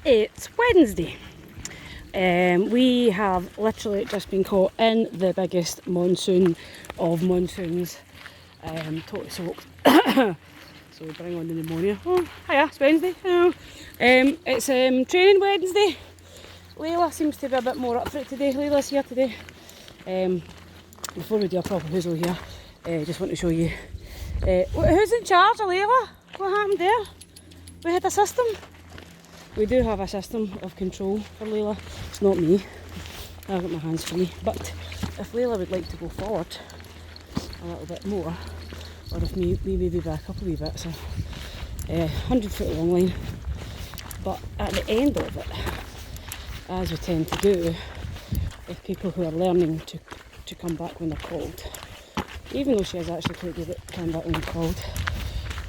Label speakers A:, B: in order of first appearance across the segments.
A: It's Wednesday. We have literally just been caught in the biggest monsoon of monsoons. Totally soaked. So we bring on the pneumonia. Oh, hiya, it's Wednesday. Hello. It's training Wednesday. Layla seems to be a bit more up for it today. Layla's here today. Before we do a proper whoozle here, just want to show you. Who's in charge of Layla? What happened there? We had a system. We do have a system of control for Layla. It's not me. I've got my hands free. But if Layla would like to go forward a little bit more, or if we maybe back up a wee bit, so 100-foot long line. But at the end of it, as we tend to do with people who are learning to come back when they're called, even though she is actually quite good at coming back when they're called,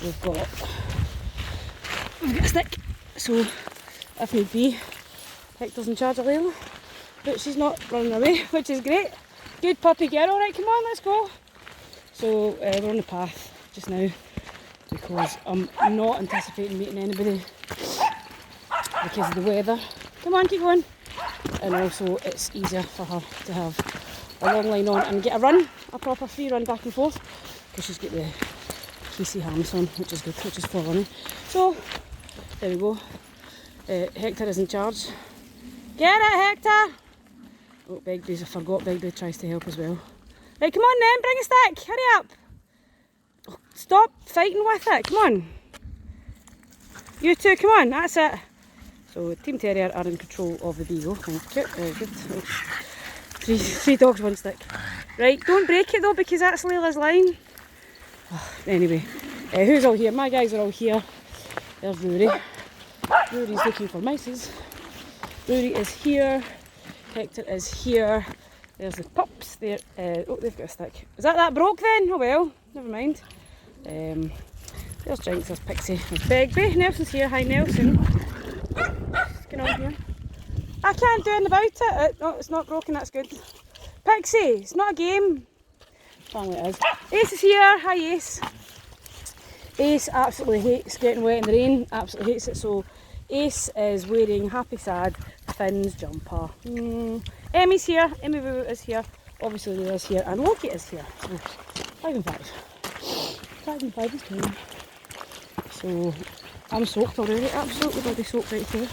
A: we've got a stick. So if need be, Hector's in charge of Layla, but she's not running away, which is great. Good puppy girl. Alright, come on, let's go. So we're on the path just now because I'm not anticipating meeting anybody because of the weather. Come on, keep going. And also it's easier for her to have a long line on and get a run, a proper free run back and forth, because she's got the Casey harness on, which is good, which is for running. So there we go. Hector is in charge. Get it, Hector! Oh, Begbie's, I forgot Begbie tries to help as well. Right, come on then, bring a stick, hurry up! Oh, stop fighting with it, come on! You two, come on, that's it. So, Team Terrier are in control of the beagle, thank you, very good. Three dogs, one stick. Right, don't break it though, because that's Layla's line. Oh, anyway, who's all here? My guys are all here. There's Rory. Rory's looking for mices. Rory is here. Hector is here. There's the pups there. Oh, they've got a stick. Is that broke then? Oh well, never mind. There's Jinx, there's Pixie, there's Begbie. Nelson's here. Hi Nelson. What's going on here? I can't do anything about it. No, it's not broken, that's good. Pixie, it's not a game. Apparently it is. Ace is here. Hi Ace. Ace absolutely hates getting wet in the rain, absolutely hates it, so Ace is wearing Happy Sad Finn's jumper. Emmy's here, Emmy Boo is here, obviously Leah's here, and Loki is here, so 5 and 5. 5 and 5 is good. So I'm soaked already, absolutely bloody soaked right here.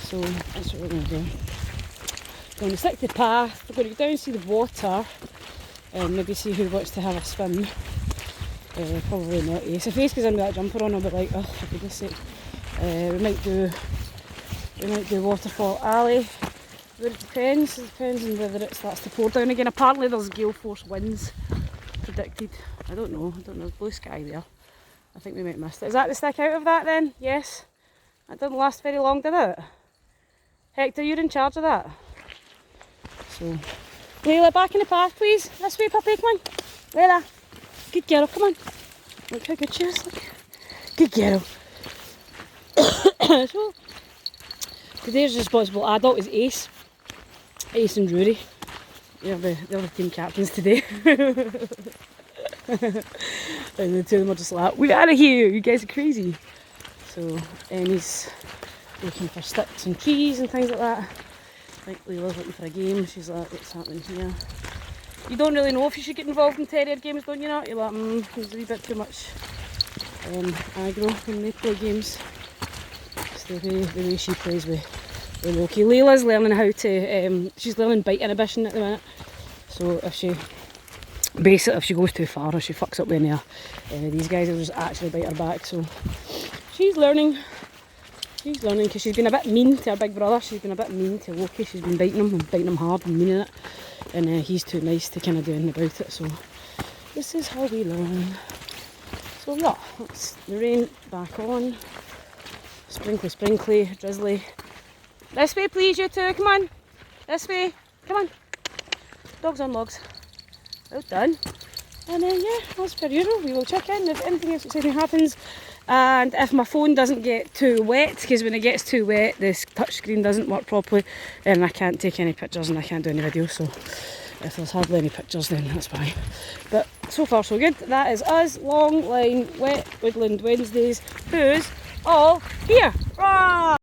A: So that's what we're going to do. We're going to stick to the path, we're going to go down and see the water, and maybe see who wants to have a swim. Probably not Ace. If Ace goes in with that jumper on, I'll be like, oh, for goodness sake. We might do Waterfall Alley. But it depends on whether it starts to pour down again. Apparently there's gale force winds predicted. I don't know. Blue sky there. I think we might miss it. Is that the stick out of that then? Yes. That didn't last very long, did it? Hector, you're in charge of that. So, Layla, back in the path, please. This way, puppy, come on. Layla. Good girl, come on. Look how good she is. Look. Good girl. So, today's responsible adult is Ace. Ace and Rory. They're the team captains today. And the two of them are just like, we're out of here, you guys are crazy. So, Emmy's looking for sticks and keys and things like that. I think Layla's looking for a game. She's like, what's happening here? You don't really know if you should get involved in terrier games, don't you not? You're like, there's a wee bit too much aggro when they play games. It's the way she plays with Loki. Layla's learning how to, she's learning bite inhibition at the minute. So if she goes too far or she fucks up with any of these guys, will just actually bite her back. So she's learning. She's learning because she's been a bit mean to her big brother. She's been a bit mean to Loki. She's been biting him hard and meaning it. And he's too nice to kind of do anything about it. So this is how we learn. So yeah, it's the rain back on. Sprinkly, drizzly. This way please, you two, come on. This way, come on. Dogs on logs. Well done. And then yeah, as per usual, we will check in if anything else exciting happens. And if my phone doesn't get too wet, because when it gets too wet this touchscreen doesn't work properly and I can't take any pictures and I can't do any videos, so if there's hardly any pictures then that's why. But so far so good. That is us, long line, wet woodland Wednesdays, whose all here. Rah!